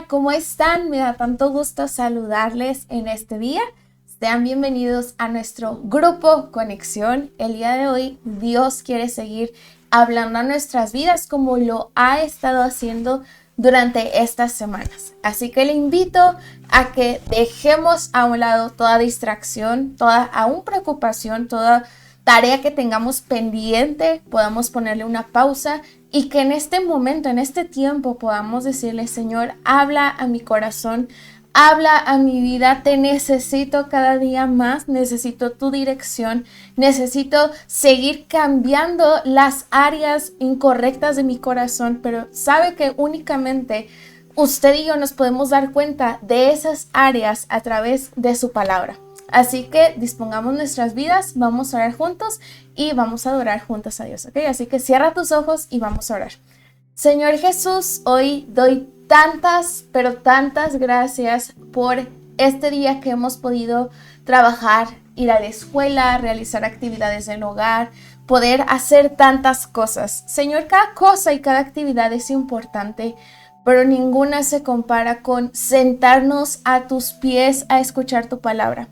¿cómo están? Me da tanto gusto saludarles en este día. Sean bienvenidos a nuestro grupo Conexión. El día de hoy Dios quiere seguir hablando a nuestras vidas como lo ha estado haciendo durante estas semanas. Así que le invito a que dejemos a un lado toda distracción, toda aún preocupación, toda tarea que tengamos pendiente, podamos ponerle una pausa y que en este momento, en este tiempo podamos decirle: Señor, habla a mi corazón, habla a mi vida, te necesito cada día más, necesito tu dirección, necesito seguir cambiando las áreas incorrectas de mi corazón, pero sabe que únicamente usted y yo nos podemos dar cuenta de esas áreas a través de su palabra. Así que dispongamos nuestras vidas, vamos a orar juntos y vamos a adorar juntos a Dios, ¿ok? Así que cierra tus ojos y vamos a orar. Señor Jesús, hoy doy tantas, pero tantas gracias por este día que hemos podido trabajar, ir a la escuela, realizar actividades del hogar, poder hacer tantas cosas. Señor, cada cosa y cada actividad es importante, pero ninguna se compara con sentarnos a tus pies a escuchar tu palabra.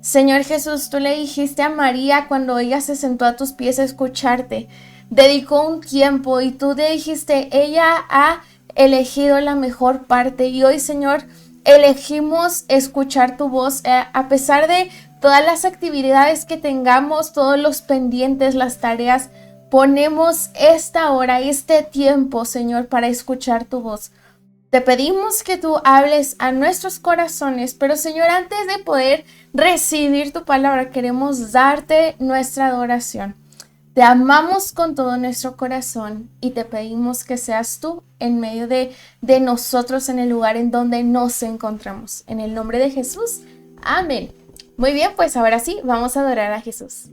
Señor Jesús, tú le dijiste a María cuando ella se sentó a tus pies a escucharte, dedicó un tiempo y tú le dijiste, ella ha elegido la mejor parte y hoy, Señor, elegimos escuchar tu voz a pesar de todas las actividades que tengamos, todos los pendientes, las tareas, ponemos esta hora, este tiempo, Señor, para escuchar tu voz. Te pedimos que tú hables a nuestros corazones, pero Señor, antes de poder recibir tu palabra, queremos darte nuestra adoración. Te amamos con todo nuestro corazón y te pedimos que seas tú en medio de nosotros en el lugar en donde nos encontramos. En el nombre de Jesús, amén. Muy bien, pues ahora sí, vamos a adorar a Jesús.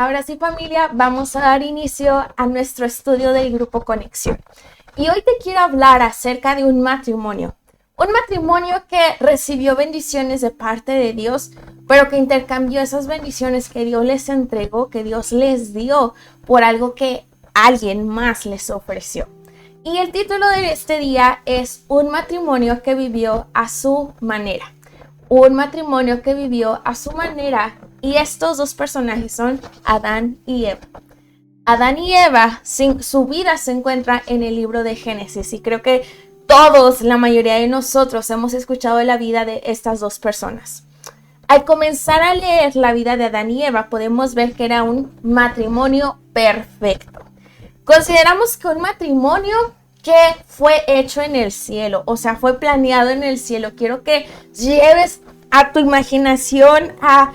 Ahora sí, familia, vamos a dar inicio a nuestro estudio del Grupo Conexión. Y hoy te quiero hablar acerca de un matrimonio. Un matrimonio que recibió bendiciones de parte de Dios, pero que intercambió esas bendiciones que Dios les entregó, que Dios les dio, por algo que alguien más les ofreció. Y el título de este día es Un matrimonio que vivió a su manera. Un matrimonio que vivió a su manera. Y estos dos personajes son Adán y Eva. Adán y Eva, su vida se encuentra en el libro de Génesis. Y creo que todos, la mayoría de nosotros, hemos escuchado la vida de estas dos personas. Al comenzar a leer la vida de Adán y Eva, podemos ver que era un matrimonio perfecto. Consideramos que un matrimonio que fue hecho en el cielo, o sea, fue planeado en el cielo. Quiero que lleves a tu imaginación a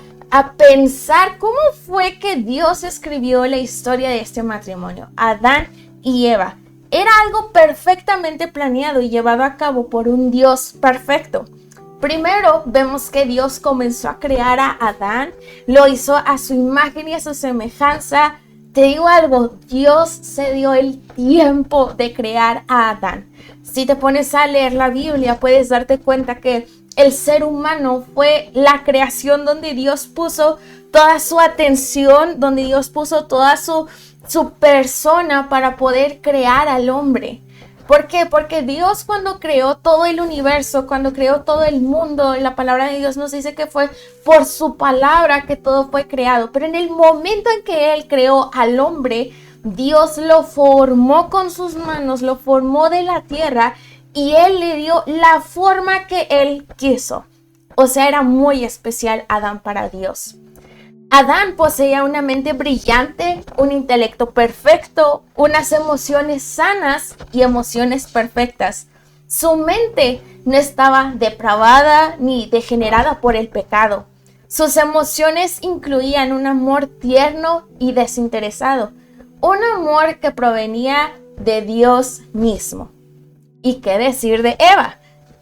pensar cómo fue que Dios escribió la historia de este matrimonio, Adán y Eva. Era algo perfectamente planeado y llevado a cabo por un Dios perfecto. Primero vemos que Dios comenzó a crear a Adán, lo hizo a su imagen y a su semejanza. Te digo algo, Dios se dio el tiempo de crear a Adán. Si te pones a leer la Biblia, puedes darte cuenta que el ser humano fue la creación donde Dios puso toda su atención, donde Dios puso toda su persona para poder crear al hombre. ¿Por qué? Porque Dios, cuando creó todo el universo, cuando creó todo el mundo, la palabra de Dios nos dice que fue por su palabra que todo fue creado. Pero en el momento en que Él creó al hombre, Dios lo formó con sus manos, lo formó de la tierra y Él le dio la forma que Él quiso. O sea, era muy especial Adán para Dios. Adán poseía una mente brillante, un intelecto perfecto, unas emociones sanas y emociones perfectas. Su mente no estaba depravada ni degenerada por el pecado. Sus emociones incluían un amor tierno y desinteresado, un amor que provenía de Dios mismo. ¿Y qué decir de Eva?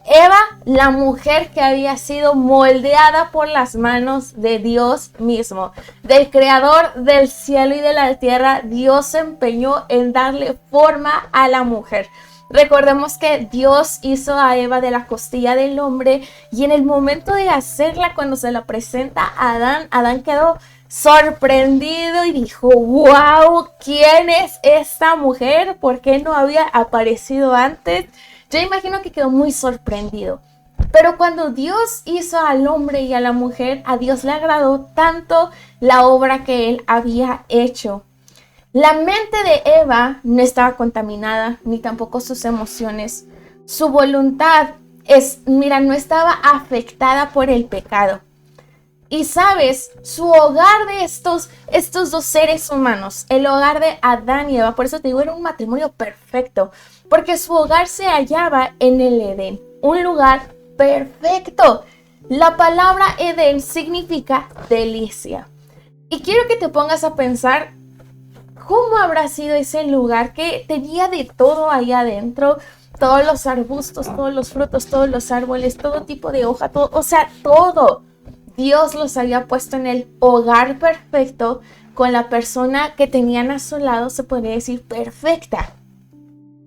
Eva, la mujer que había sido moldeada por las manos de Dios mismo, del creador del cielo y de la tierra. Dios se empeñó en darle forma a la mujer. Recordemos que Dios hizo a Eva de la costilla del hombre y en el momento de hacerla, cuando se la presenta a Adán, Adán quedó sorprendido y dijo: wow, ¿quién es esta mujer? ¿Por qué no había aparecido antes? Yo imagino que quedó muy sorprendido. Pero cuando Dios hizo al hombre y a la mujer, a Dios le agradó tanto la obra que Él había hecho. La mente de Eva no estaba contaminada, ni tampoco sus emociones. Su voluntad no estaba afectada por el pecado. Y sabes, su hogar de estos dos seres humanos, el hogar de Adán y Eva, por eso te digo, era un matrimonio perfecto, porque su hogar se hallaba en el Edén, un lugar perfecto. La palabra Edén significa delicia. Y quiero que te pongas a pensar cómo habrá sido ese lugar que tenía de todo ahí adentro, todos los arbustos, todos los frutos, todos los árboles, todo tipo de hoja, todo, o sea, todo. Dios los había puesto en el hogar perfecto con la persona que tenían a su lado, se podría decir, perfecta.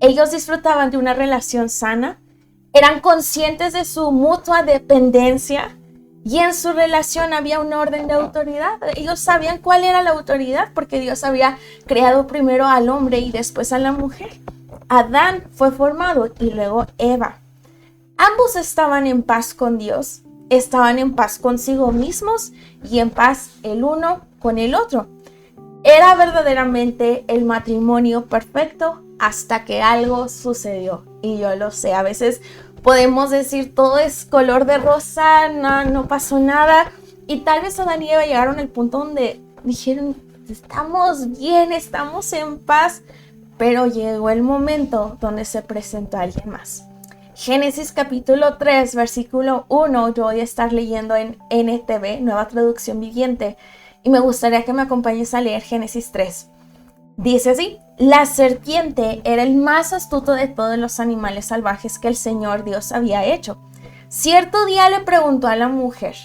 Ellos disfrutaban de una relación sana, eran conscientes de su mutua dependencia y en su relación había un orden de autoridad. Ellos sabían cuál era la autoridad porque Dios había creado primero al hombre y después a la mujer. Adán fue formado y luego Eva. Ambos estaban en paz con Dios. Estaban en paz consigo mismos y en paz el uno con el otro. Era verdaderamente el matrimonio perfecto hasta que algo sucedió. Y yo lo sé, a veces podemos decir todo es color de rosa, no pasó nada. Y tal vez Adán y Eva llegaron al punto donde dijeron, estamos bien, estamos en paz. Pero llegó el momento donde se presentó alguien más. Génesis capítulo 3, versículo 1, yo voy a estar leyendo en NTV, Nueva Traducción Viviente, y me gustaría que me acompañes a leer Génesis 3. Dice así: la serpiente era el más astuto de todos los animales salvajes que el Señor Dios había hecho. Cierto día le preguntó a la mujer: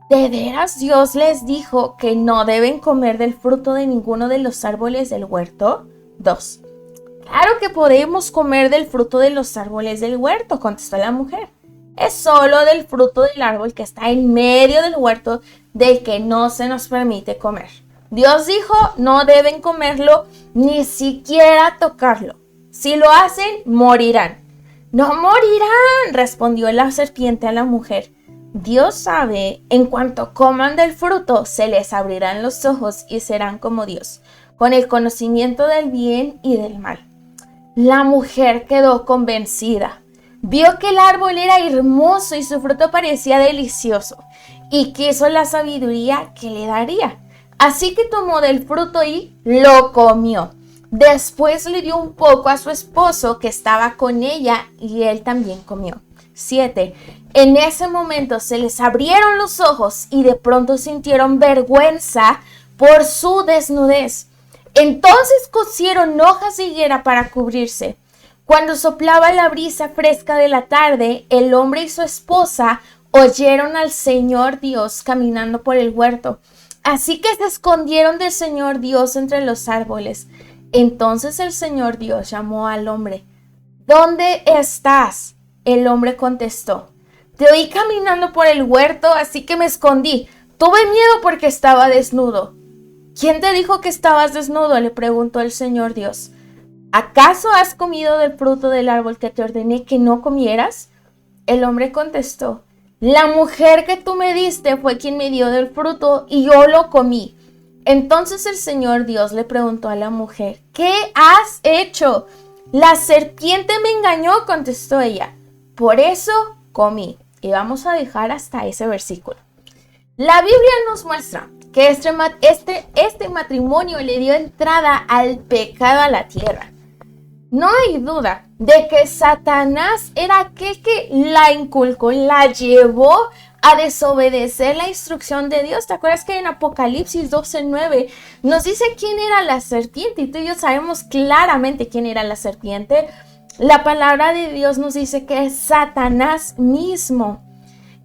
¿De veras Dios les dijo que no deben comer del fruto de ninguno de los árboles del huerto? 2. Claro que podemos comer del fruto de los árboles del huerto, contestó la mujer. Es solo del fruto del árbol que está en medio del huerto del que no se nos permite comer. Dios dijo, no deben comerlo, ni siquiera tocarlo. Si lo hacen, morirán. No morirán, respondió la serpiente a la mujer. Dios sabe, en cuanto coman del fruto, se les abrirán los ojos y serán como Dios, con el conocimiento del bien y del mal. La mujer quedó convencida. Vio que el árbol era hermoso y su fruto parecía delicioso, y quiso la sabiduría que le daría. Así que tomó del fruto y lo comió. Después le dio un poco a su esposo que estaba con ella y él también comió. 7. En ese momento se les abrieron los ojos y de pronto sintieron vergüenza por su desnudez. Entonces cosieron hojas de higuera para cubrirse. Cuando soplaba la brisa fresca de la tarde, el hombre y su esposa oyeron al Señor Dios caminando por el huerto. Así que se escondieron del Señor Dios entre los árboles. Entonces el Señor Dios llamó al hombre. ¿Dónde estás? El hombre contestó. Te oí caminando por el huerto, así que me escondí. Tuve miedo porque estaba desnudo. ¿Quién te dijo que estabas desnudo? Le preguntó el Señor Dios. ¿Acaso has comido del fruto del árbol que te ordené que no comieras? El hombre contestó. La mujer que tú me diste fue quien me dio del fruto y yo lo comí. Entonces el Señor Dios le preguntó a la mujer, ¿qué has hecho? La serpiente me engañó, contestó ella. Por eso comí. Y vamos a dejar hasta ese versículo. La Biblia nos muestra que este matrimonio le dio entrada al pecado a la tierra. No hay duda de que Satanás era aquel que la inculcó, la llevó a desobedecer la instrucción de Dios. ¿Te acuerdas que en Apocalipsis 12:9 nos dice quién era la serpiente? Y tú y yo sabemos claramente quién era la serpiente. La palabra de Dios nos dice que es Satanás mismo.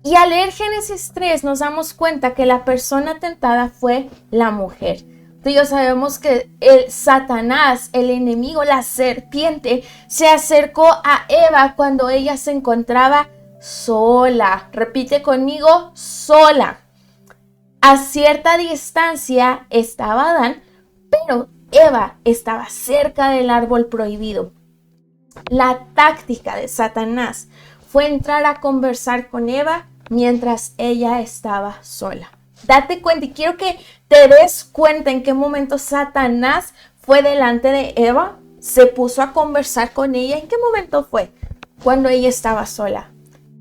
Y al leer Génesis 3 nos damos cuenta que la persona tentada fue la mujer. Tú y yo sabemos que el Satanás, el enemigo, la serpiente, se acercó a Eva cuando ella se encontraba sola. Repite conmigo, sola. A cierta distancia estaba Adán, pero Eva estaba cerca del árbol prohibido. La táctica de Satanás fue entrar a conversar con Eva mientras ella estaba sola. Date cuenta y quiero que te des cuenta en qué momento Satanás fue delante de Eva, se puso a conversar con ella. ¿En qué momento fue? Cuando ella estaba sola.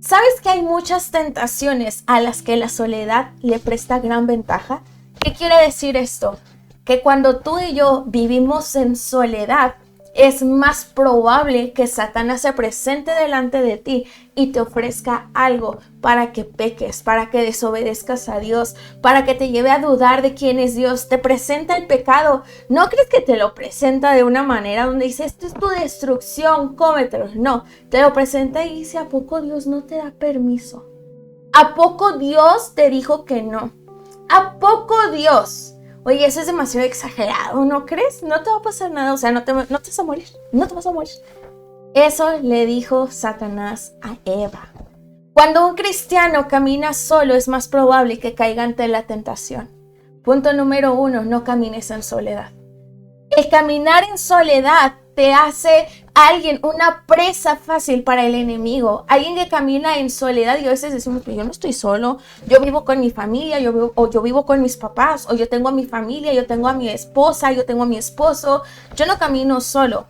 ¿Sabes que hay muchas tentaciones a las que la soledad le presta gran ventaja? ¿Qué quiere decir esto? Que cuando tú y yo vivimos en soledad, es más probable que Satanás se presente delante de ti y te ofrezca algo para que peques, para que desobedezcas a Dios, para que te lleve a dudar de quién es Dios. Te presenta el pecado. ¿No crees que te lo presenta de una manera donde dice, esto es tu destrucción, cómetelo? No, te lo presenta y dice, ¿a poco Dios no te da permiso? ¿A poco Dios te dijo que no? ¿A poco Dios? Oye, eso es demasiado exagerado, ¿no crees? No te va a pasar nada, o sea, no te vas a morir, no te vas a morir. Eso le dijo Satanás a Eva. Cuando un cristiano camina solo, es más probable que caiga ante la tentación. Punto número 1, no camines en soledad. El caminar en soledad te hace alguien, una presa fácil para el enemigo. Alguien que camina en soledad y a veces decimos, yo no estoy solo, yo vivo con mi familia, yo vivo con mis papás, o yo tengo a mi familia, yo tengo a mi esposa, yo tengo a mi esposo. Yo no camino solo.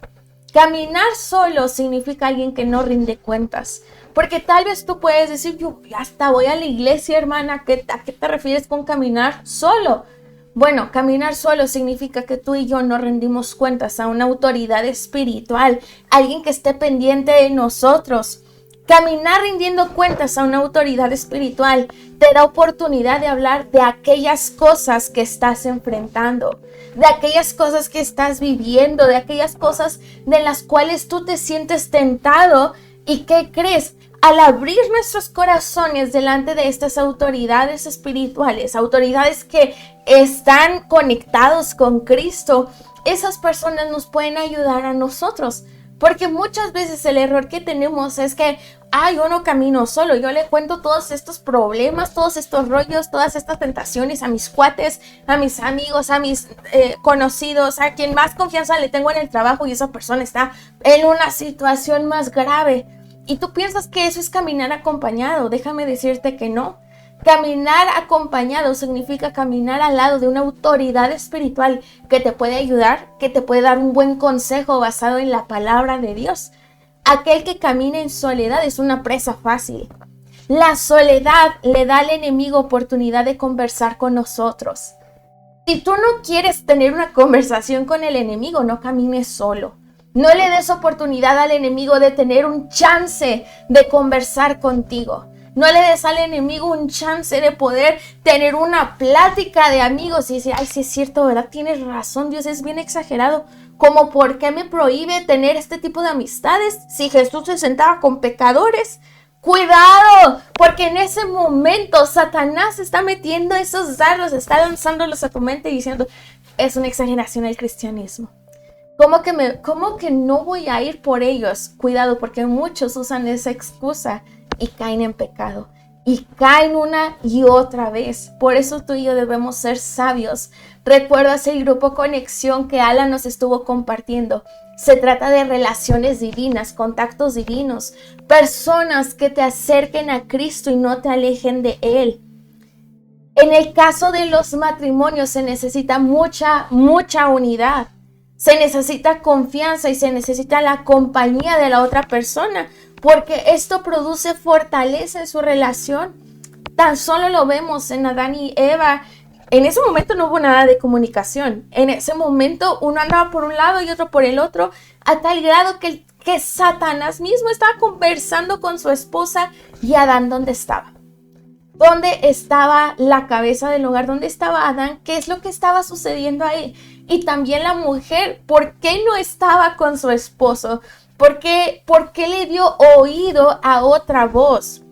Caminar solo significa alguien que no rinde cuentas. Porque tal vez tú puedes decir, yo hasta voy a la iglesia, hermana, ¿a qué te refieres con caminar solo? Bueno, caminar solo significa que tú y yo no rendimos cuentas a una autoridad espiritual, alguien que esté pendiente de nosotros. Caminar rindiendo cuentas a una autoridad espiritual te da oportunidad de hablar de aquellas cosas que estás enfrentando, de aquellas cosas que estás viviendo, de aquellas cosas de las cuales tú te sientes tentado. ¿Y qué crees? al abrir nuestros corazones delante de estas autoridades espirituales, autoridades que están conectados con Cristo, esas personas nos pueden ayudar a nosotros. Porque muchas veces el error que tenemos es que, yo no camino solo, yo le cuento todos estos problemas, todos estos rollos, todas estas tentaciones a mis cuates, a mis amigos, a mis conocidos, a quien más confianza le tengo en el trabajo, y esa persona está en una situación más grave. Y tú piensas que eso es caminar acompañado. Déjame decirte que no. Caminar acompañado significa caminar al lado de una autoridad espiritual que te puede ayudar, que te puede dar un buen consejo basado en la palabra de Dios. Aquel que camina en soledad es una presa fácil. La soledad le da al enemigo oportunidad de conversar con nosotros. Si tú no quieres tener una conversación con el enemigo, no camines solo. No le des oportunidad al enemigo de tener un chance de conversar contigo. No le des al enemigo un chance de poder tener una plática de amigos y decir, sí es cierto, ¿verdad? Tienes razón, Dios es bien exagerado. Como, ¿por qué me prohíbe tener este tipo de amistades si Jesús se sentaba con pecadores? ¡Cuidado! Porque en ese momento Satanás está metiendo esos dardos, está lanzándolos a tu mente y diciendo, es una exageración el cristianismo. ¿Cómo que no voy a ir por ellos? Cuidado, porque muchos usan esa excusa y caen en pecado. Y caen una y otra vez. Por eso tú y yo debemos ser sabios. ¿Recuerdas el grupo Conexión que Alan nos estuvo compartiendo? Se trata de relaciones divinas, contactos divinos, personas que te acerquen a Cristo y no te alejen de Él. En el caso de los matrimonios se necesita mucha unidad. Se necesita confianza y se necesita la compañía de la otra persona, porque esto produce fortaleza en su relación. Tan solo lo vemos en Adán y Eva. En ese momento no hubo nada de comunicación. En ese momento uno andaba por un lado y otro por el otro, a tal grado que Satanás mismo estaba conversando con su esposa. ¿Y Adán dónde estaba? ¿Dónde estaba la cabeza del hogar? ¿Dónde estaba Adán? ¿Qué es lo que estaba sucediendo ahí? Y también la mujer, ¿por qué no estaba con su esposo? ¿Por qué le dio oído a otra voz?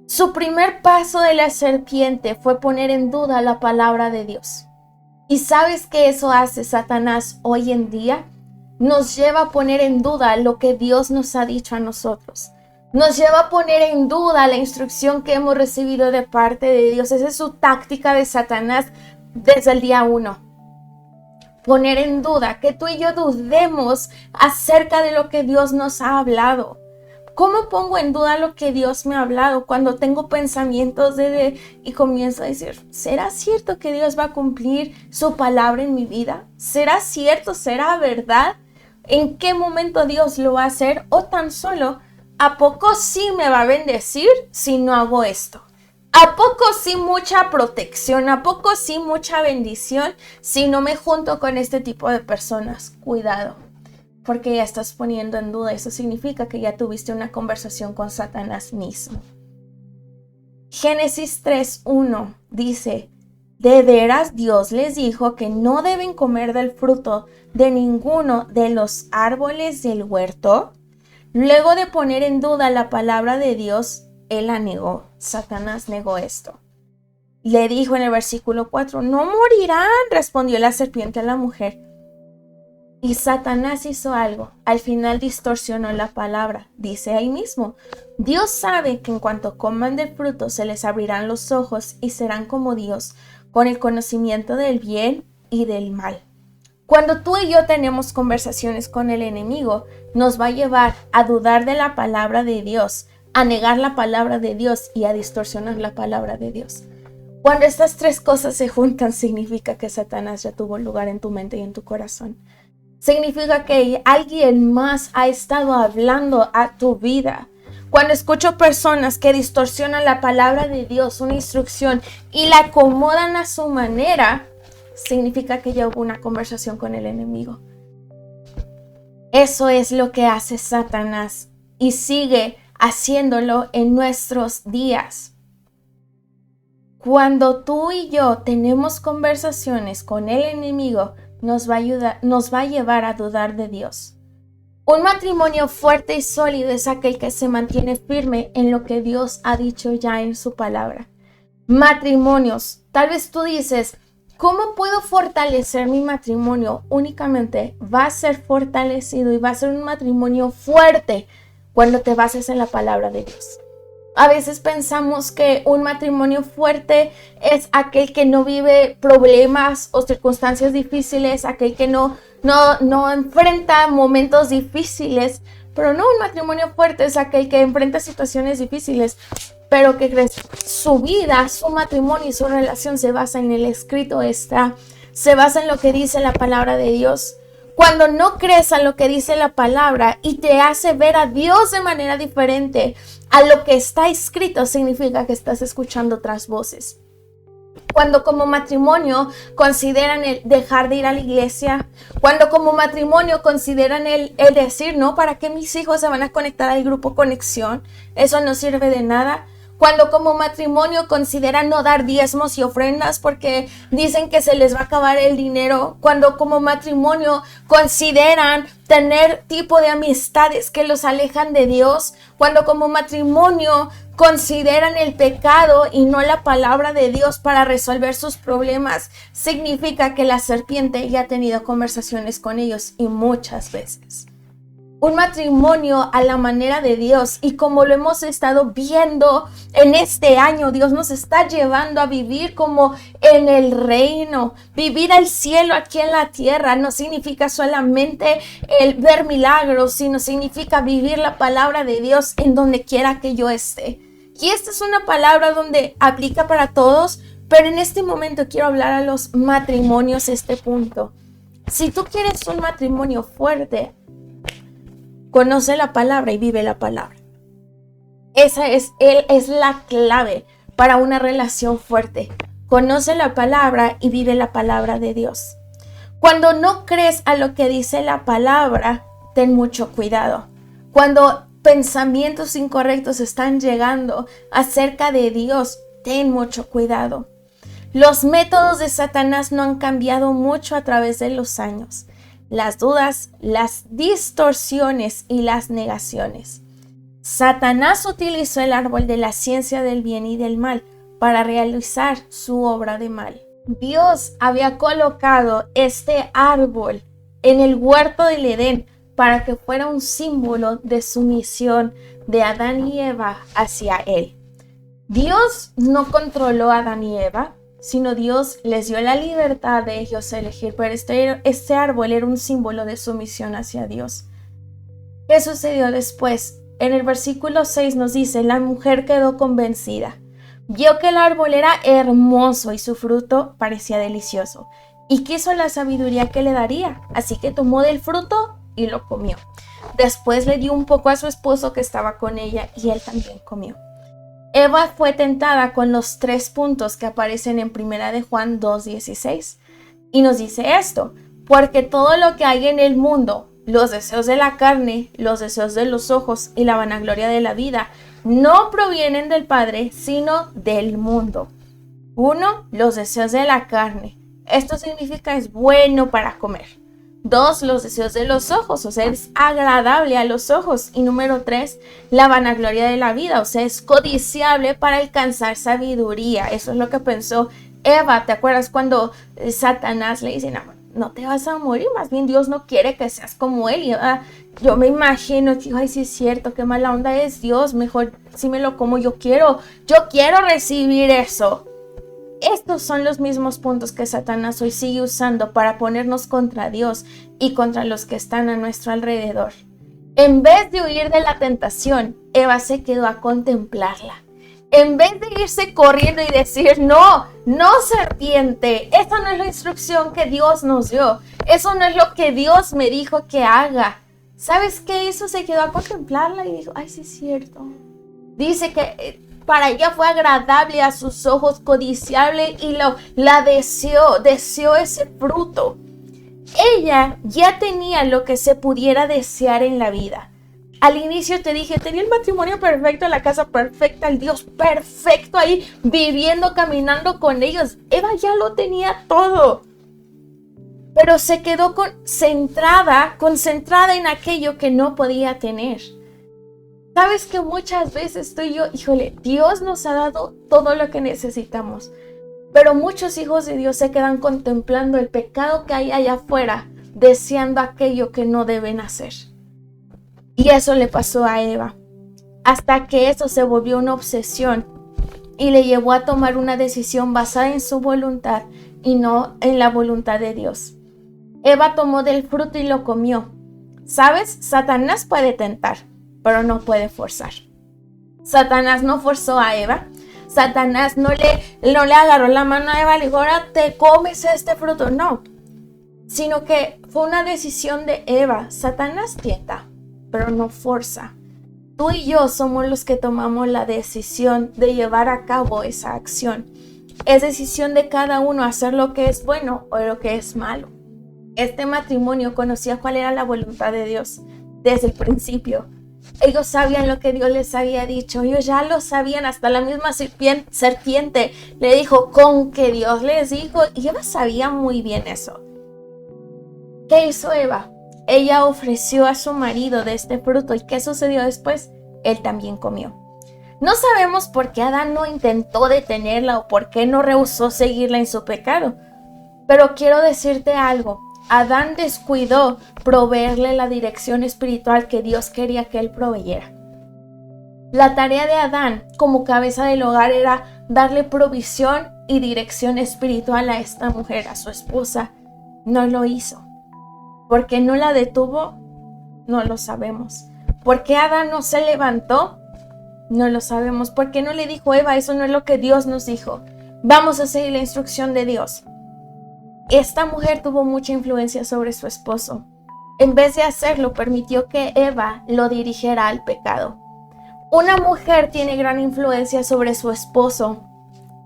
Su primer paso de la serpiente fue poner en duda la palabra de Dios. ¿Y sabes qué eso hace Satanás hoy en día? Nos lleva a poner en duda lo que Dios nos ha dicho a nosotros. Nos lleva a poner en duda la instrucción que hemos recibido de parte de Dios. Esa es su táctica de Satanás desde el día 1. Poner en duda, que tú y yo dudemos acerca de lo que Dios nos ha hablado. ¿Cómo pongo en duda lo que Dios me ha hablado cuando tengo pensamientos y comienzo a decir, ¿será cierto que Dios va a cumplir su palabra en mi vida? ¿Será cierto? ¿Será verdad? ¿En qué momento Dios lo va a hacer? O tan solo, ¿a poco sí me va a bendecir si no hago esto? ¿A poco sí mucha protección? ¿A poco sí mucha bendición si no me junto con este tipo de personas? Cuidado, porque ya estás poniendo en duda. Eso significa que ya tuviste una conversación con Satanás mismo. Génesis 3:1 dice, de veras Dios les dijo que no deben comer del fruto de ninguno de los árboles del huerto. Luego de poner en duda la palabra de Dios, él la negó. Satanás negó esto. Le dijo en el versículo 4, no morirán, respondió la serpiente a la mujer. Y Satanás hizo algo. Al final distorsionó la palabra. Dice ahí mismo, Dios sabe que en cuanto coman del fruto se les abrirán los ojos y serán como Dios, con el conocimiento del bien y del mal. Cuando tú y yo tenemos conversaciones con el enemigo, nos va a llevar a dudar de la palabra de Dios, a negar la palabra de Dios y a distorsionar la palabra de Dios. Cuando estas tres cosas se juntan, significa que Satanás ya tuvo lugar en tu mente y en tu corazón. Significa que alguien más ha estado hablando a tu vida. Cuando escucho personas que distorsionan la palabra de Dios, una instrucción, y la acomodan a su manera, significa que ya hubo una conversación con el enemigo. Eso es lo que hace Satanás y sigue haciéndolo en nuestros días. Cuando tú y yo tenemos conversaciones con el enemigo, nos va a llevar a dudar de Dios. Un matrimonio fuerte y sólido es aquel que se mantiene firme en lo que Dios ha dicho ya en su palabra. Matrimonios, tal vez tú dices, ¿cómo puedo fortalecer mi matrimonio? Únicamente va a ser fortalecido y va a ser un matrimonio fuerte cuando te bases en la palabra de Dios. A veces pensamos que un matrimonio fuerte es aquel que no vive problemas o circunstancias difíciles, aquel que no enfrenta momentos difíciles, pero no, un matrimonio fuerte es aquel que enfrenta situaciones difíciles, pero que su vida, su matrimonio y su relación se basa en el escrito se basa en lo que dice la palabra de Dios. Cuando no crees a lo que dice la palabra y te hace ver a Dios de manera diferente a lo que está escrito, significa que estás escuchando otras voces. Cuando como matrimonio consideran el dejar de ir a la iglesia, cuando como matrimonio consideran el decir, no, ¿para qué mis hijos se van a conectar al grupo Conexión? Eso no sirve de nada. Cuando como matrimonio consideran no dar diezmos y ofrendas porque dicen que se les va a acabar el dinero. Cuando como matrimonio consideran tener tipo de amistades que los alejan de Dios. Cuando como matrimonio consideran el pecado y no la palabra de Dios para resolver sus problemas, significa que la serpiente ya ha tenido conversaciones con ellos y muchas veces. Un matrimonio a la manera de Dios, y como lo hemos estado viendo en este año, Dios nos está llevando a vivir como en el reino. Vivir el cielo aquí en la tierra no significa solamente el ver milagros, sino significa vivir la palabra de Dios en donde quiera que yo esté. Y esta es una palabra donde aplica para todos, pero en este momento quiero hablar a los matrimonios este punto. Si tú quieres un matrimonio fuerte, conoce la palabra y vive la palabra. Esa es la clave para una relación fuerte. Conoce la palabra y vive la palabra de Dios. Cuando no crees a lo que dice la palabra, ten mucho cuidado. Cuando pensamientos incorrectos están llegando acerca de Dios, ten mucho cuidado. Los métodos de Satanás no han cambiado mucho a través de los años. Las dudas, las distorsiones y las negaciones. Satanás utilizó el árbol de la ciencia del bien y del mal para realizar su obra de mal. Dios había colocado este árbol en el huerto del Edén para que fuera un símbolo de sumisión de Adán y Eva hacia él. Dios no controló a Adán y Eva, sino Dios les dio la libertad de ellos elegir, pero este árbol era un símbolo de sumisión hacia Dios. ¿Qué sucedió después? En el versículo 6 nos dice, la mujer quedó convencida. Vio que el árbol era hermoso y su fruto parecía delicioso, y quiso la sabiduría que le daría, así que tomó del fruto y lo comió. Después le dio un poco a su esposo que estaba con ella, y él también comió. Eva fue tentada con los 3 puntos que aparecen en 1 de Juan 2:16. Y nos dice esto, porque todo lo que hay en el mundo, los deseos de la carne, los deseos de los ojos y la vanagloria de la vida, no provienen del Padre, sino del mundo. 1. Los deseos de la carne. Esto significa es bueno para comer. 2. Los deseos de los ojos, o sea, es agradable a los ojos. Y número 3, la vanagloria de la vida, o sea, es codiciable para alcanzar sabiduría. Eso es lo que pensó Eva. ¿Te acuerdas cuando Satanás le dice, no te vas a morir? Más bien Dios no quiere que seas como él. Y yo me imagino, digo, ay, sí es cierto, qué mala onda es Dios. Mejor si me lo como, yo quiero recibir eso. Estos son los mismos puntos que Satanás hoy sigue usando para ponernos contra Dios y contra los que están a nuestro alrededor. En vez de huir de la tentación, Eva se quedó a contemplarla. En vez de irse corriendo y decir, no serpiente, esa no es la instrucción que Dios nos dio. Eso no es lo que Dios me dijo que haga. ¿Sabes qué hizo? Se quedó a contemplarla y dijo, ay, sí es cierto. Dice que para ella fue agradable a sus ojos, codiciable, y la deseó ese fruto. Ella ya tenía lo que se pudiera desear en la vida. Al inicio te dije, tenía el matrimonio perfecto, la casa perfecta, el Dios perfecto ahí, viviendo, caminando con ellos. Eva ya lo tenía todo. pero se quedó concentrada en aquello que no podía tener. Sabes que muchas veces tú y yo, híjole, Dios nos ha dado todo lo que necesitamos, pero muchos hijos de Dios se quedan contemplando el pecado que hay allá afuera, deseando aquello que no deben hacer. Y eso le pasó a Eva, hasta que eso se volvió una obsesión y le llevó a tomar una decisión basada en su voluntad y no en la voluntad de Dios. Eva tomó del fruto y lo comió. ¿Sabes? Satanás puede tentar, pero no puede forzar. Satanás no forzó a Eva. Satanás no le agarró la mano a Eva y le dijo, ahora te comes este fruto. No, sino que fue una decisión de Eva. Satanás tienta, pero no forza. Tú y yo somos los que tomamos la decisión de llevar a cabo esa acción. Es decisión de cada uno hacer lo que es bueno o lo que es malo. Este matrimonio conocía cuál era la voluntad de Dios desde el principio. Ellos sabían lo que Dios les había dicho. Ellos ya lo sabían. Hasta la misma serpiente le dijo con que Dios les dijo. Y Eva sabía muy bien eso. ¿Qué hizo Eva? Ella ofreció a su marido de este fruto. ¿Y qué sucedió después? Él también comió. No sabemos por qué Adán no intentó detenerla o por qué no rehusó seguirla en su pecado. Pero quiero decirte algo. Adán descuidó proveerle la dirección espiritual que Dios quería que él proveyera. La tarea de Adán como cabeza del hogar era darle provisión y dirección espiritual a esta mujer, a su esposa. No lo hizo. ¿Por qué no la detuvo? No lo sabemos. ¿Por qué Adán no se levantó? No lo sabemos. ¿Por qué no le dijo Eva, eso no es lo que Dios nos dijo? Vamos a seguir la instrucción de Dios. Esta mujer tuvo mucha influencia sobre su esposo. En vez de hacerlo, permitió que Eva lo dirigiera al pecado. Una mujer tiene gran influencia sobre su esposo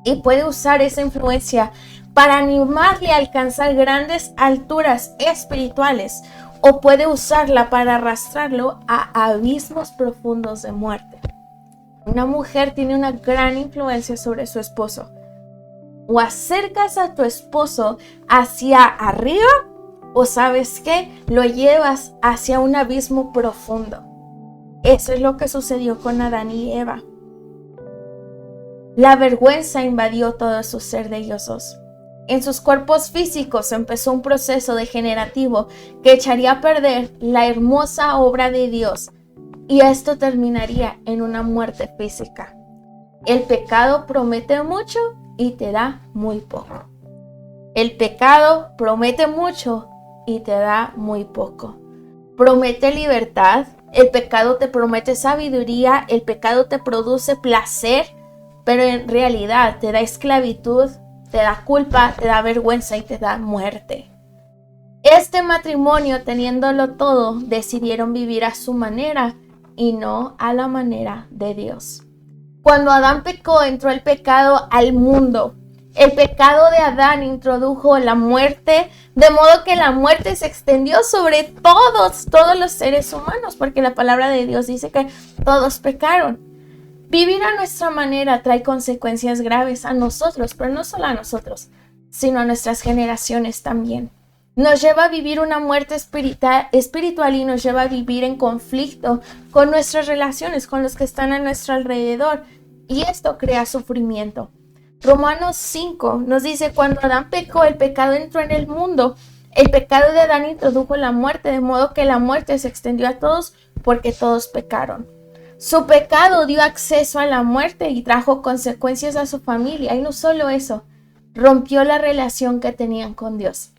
y puede usar esa influencia para animarle a alcanzar grandes alturas espirituales, o puede usarla para arrastrarlo a abismos profundos de muerte. Una mujer tiene una gran influencia sobre su esposo. O acercas a tu esposo hacia arriba, o ¿sabes qué? Lo llevas hacia un abismo profundo. Eso es lo que sucedió con Adán y Eva. La vergüenza invadió todo su ser de ellos dos. En sus cuerpos físicos empezó un proceso degenerativo que echaría a perder la hermosa obra de Dios, y esto terminaría en una muerte física. El pecado promete mucho y te da muy poco. El pecado promete mucho y te da muy poco. Promete libertad, el pecado te promete sabiduría, el pecado te produce placer, pero en realidad te da esclavitud, te da culpa, te da vergüenza y te da muerte. Este matrimonio, teniéndolo todo, decidieron vivir a su manera y no a la manera de Dios. Cuando Adán pecó, entró el pecado al mundo. El pecado de Adán introdujo la muerte, de modo que la muerte se extendió sobre todos los seres humanos, porque la palabra de Dios dice que todos pecaron. Vivir a nuestra manera trae consecuencias graves a nosotros, pero no solo a nosotros, sino a nuestras generaciones también. Nos lleva a vivir una muerte espiritual y nos lleva a vivir en conflicto con nuestras relaciones, con los que están a nuestro alrededor. Y esto crea sufrimiento. Romanos 5 nos dice, cuando Adán pecó, el pecado entró en el mundo. El pecado de Adán introdujo la muerte, de modo que la muerte se extendió a todos porque todos pecaron. Su pecado dio acceso a la muerte y trajo consecuencias a su familia. Y no solo eso, rompió la relación que tenían con Dios.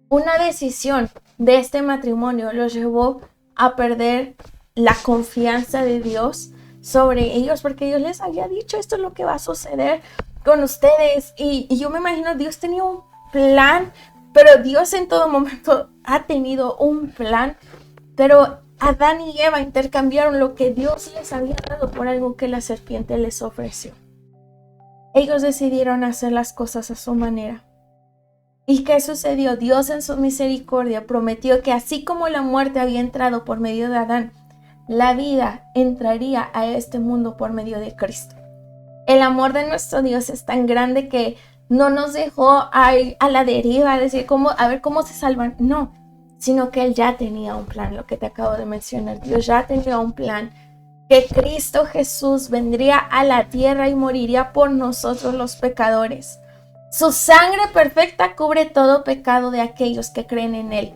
Una decisión de este matrimonio los llevó a perder la confianza de Dios sobre ellos, porque Dios les había dicho, esto es lo que va a suceder con ustedes. Y yo me imagino, Dios tenía un plan, pero Dios en todo momento ha tenido un plan, pero Adán y Eva intercambiaron lo que Dios les había dado por algo que la serpiente les ofreció. Ellos decidieron hacer las cosas a su manera. ¿Y qué sucedió? Dios en su misericordia prometió que así como la muerte había entrado por medio de Adán, la vida entraría a este mundo por medio de Cristo. El amor de nuestro Dios es tan grande que no nos dejó a la deriva, a decir a ver cómo se salvan. No, sino que Él ya tenía un plan, lo que te acabo de mencionar. Dios ya tenía un plan, que Cristo Jesús vendría a la tierra y moriría por nosotros los pecadores. Su sangre perfecta cubre todo pecado de aquellos que creen en Él.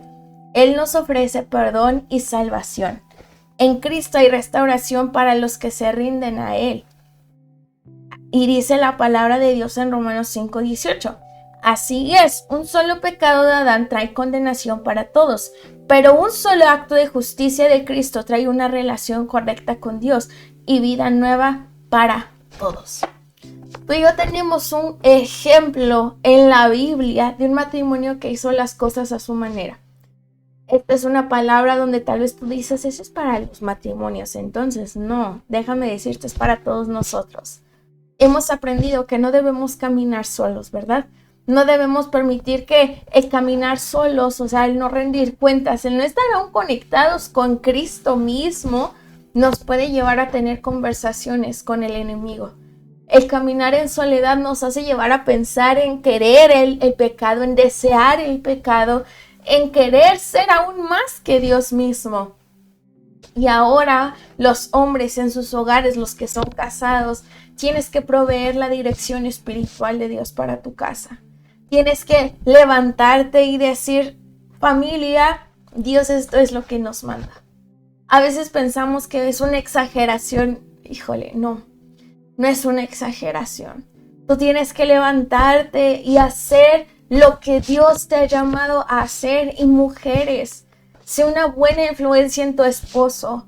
Él nos ofrece perdón y salvación. En Cristo hay restauración para los que se rinden a Él. Y dice la palabra de Dios en Romanos 5:18. Así es, un solo pecado de Adán trae condenación para todos, pero un solo acto de justicia de Cristo trae una relación correcta con Dios y vida nueva para todos. Tú y yo tenemos un ejemplo en la Biblia de un matrimonio que hizo las cosas a su manera. Esta es una palabra donde tal vez tú dices, eso es para los matrimonios. Entonces, no, déjame decirte, es para todos nosotros. Hemos aprendido que no debemos caminar solos, ¿verdad? No debemos permitir que el caminar solos, o sea, el no rendir cuentas, el no estar aún conectados con Cristo mismo, nos puede llevar a tener conversaciones con el enemigo. El caminar en soledad nos hace llevar a pensar en querer el pecado, en desear el pecado, en querer ser aún más que Dios mismo. Y ahora los hombres en sus hogares, los que son casados, tienes que proveer la dirección espiritual de Dios para tu casa. Tienes que levantarte y decir, familia, Dios esto es lo que nos manda. A veces pensamos que es una exageración. Híjole, no es una exageración. Tú tienes que levantarte y hacer lo que Dios te ha llamado a hacer. Y mujeres, sé una buena influencia en tu esposo,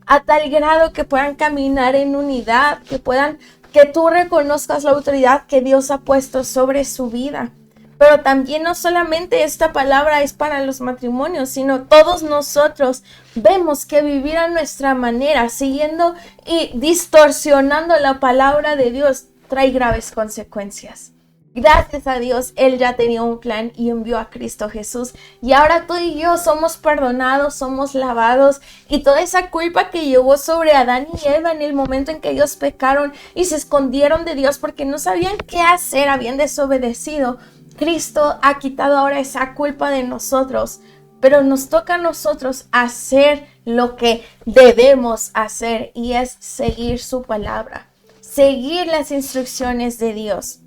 a tal grado que puedan caminar en unidad, que tú reconozcas la autoridad que Dios ha puesto sobre su vida. Pero también no solamente esta palabra es para los matrimonios, sino todos nosotros vemos que vivir a nuestra manera, siguiendo y distorsionando la palabra de Dios, trae graves consecuencias. Gracias a Dios, Él ya tenía un plan y envió a Cristo Jesús. Y ahora tú y yo somos perdonados, somos lavados. Y toda esa culpa que llevó sobre Adán y Eva en el momento en que ellos pecaron y se escondieron de Dios porque no sabían qué hacer, habían desobedecido. Cristo ha quitado ahora esa culpa de nosotros. Pero nos toca a nosotros hacer lo que debemos hacer, y es seguir su palabra, seguir las instrucciones de Dios.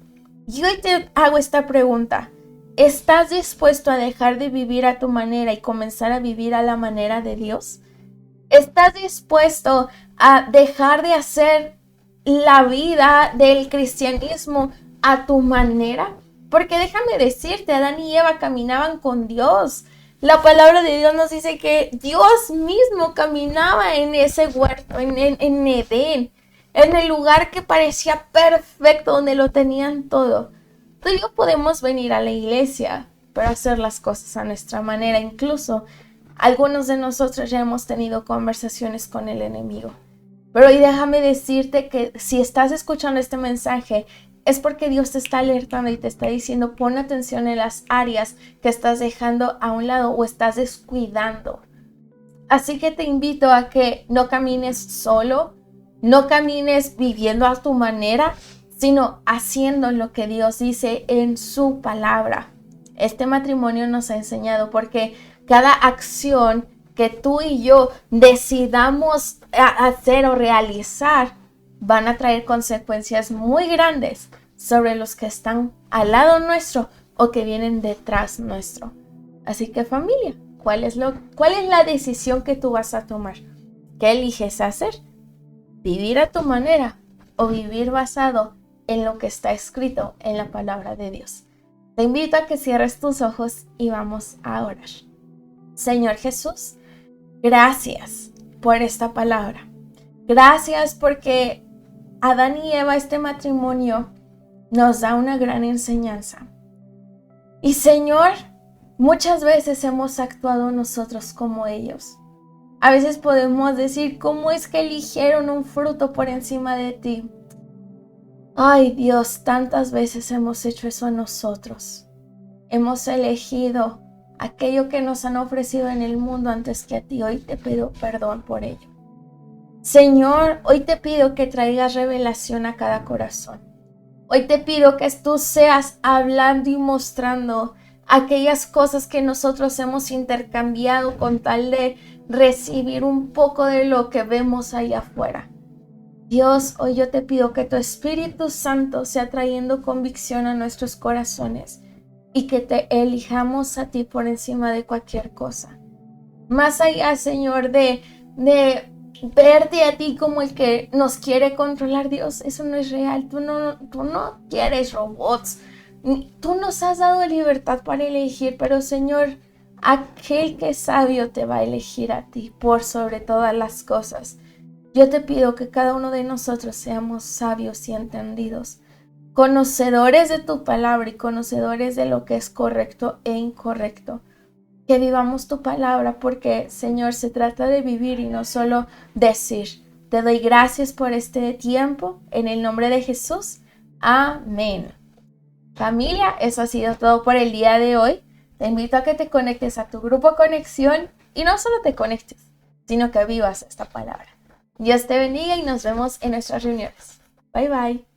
Y hoy te hago esta pregunta: ¿estás dispuesto a dejar de vivir a tu manera y comenzar a vivir a la manera de Dios? ¿Estás dispuesto a dejar de hacer la vida del cristianismo a tu manera? Porque déjame decirte, Adán y Eva caminaban con Dios. La palabra de Dios nos dice que Dios mismo caminaba en ese huerto, en Edén, en el lugar que parecía perfecto, donde lo tenían todo. Tú y yo podemos venir a la iglesia para hacer las cosas a nuestra manera. Incluso algunos de nosotros ya hemos tenido conversaciones con el enemigo. Pero hoy déjame decirte que si estás escuchando este mensaje, es porque Dios te está alertando y te está diciendo: pon atención en las áreas que estás dejando a un lado o estás descuidando. Así que te invito a que no camines solo, no camines viviendo a tu manera, sino haciendo lo que Dios dice en su palabra. Este matrimonio nos ha enseñado, porque cada acción que tú y yo decidamos hacer o realizar van a traer consecuencias muy grandes sobre los que están al lado nuestro o que vienen detrás nuestro. Así que, familia, ¿cuál es la decisión que tú vas a tomar? ¿Qué eliges hacer? ¿Vivir a tu manera o vivir basado en lo que está escrito en la palabra de Dios? Te invito a que cierres tus ojos y vamos a orar. Señor Jesús, gracias por esta palabra. Gracias porque Adán y Eva, este matrimonio, nos da una gran enseñanza. Y Señor, muchas veces hemos actuado nosotros como ellos. A veces podemos decir: ¿cómo es que eligieron un fruto por encima de ti? Ay Dios, tantas veces hemos hecho eso a nosotros. Hemos elegido aquello que nos han ofrecido en el mundo antes que a ti. Hoy te pido perdón por ello. Señor, hoy te pido que traigas revelación a cada corazón. Hoy te pido que tú seas hablando y mostrando aquellas cosas que nosotros hemos intercambiado con tal de recibir un poco de lo que vemos allá afuera. Dios, hoy yo te pido que tu Espíritu Santo sea trayendo convicción a nuestros corazones y que te elijamos a ti por encima de cualquier cosa. Más allá, Señor, de verte a ti como el que nos quiere controlar, Dios, eso no es real. Tú no quieres robots. Tú nos has dado libertad para elegir, pero Señor, aquel que es sabio te va a elegir a ti por sobre todas las cosas. Yo te pido que cada uno de nosotros seamos sabios y entendidos, conocedores de tu palabra y conocedores de lo que es correcto e incorrecto. Que vivamos tu palabra porque, Señor, se trata de vivir y no solo decir. Te doy gracias por este tiempo. En el nombre de Jesús. Amén. Familia, eso ha sido todo por el día de hoy. Te invito a que te conectes a tu grupo Conexión y no solo te conectes, sino que vivas esta palabra. Dios te bendiga y nos vemos en nuestras reuniones. Bye bye.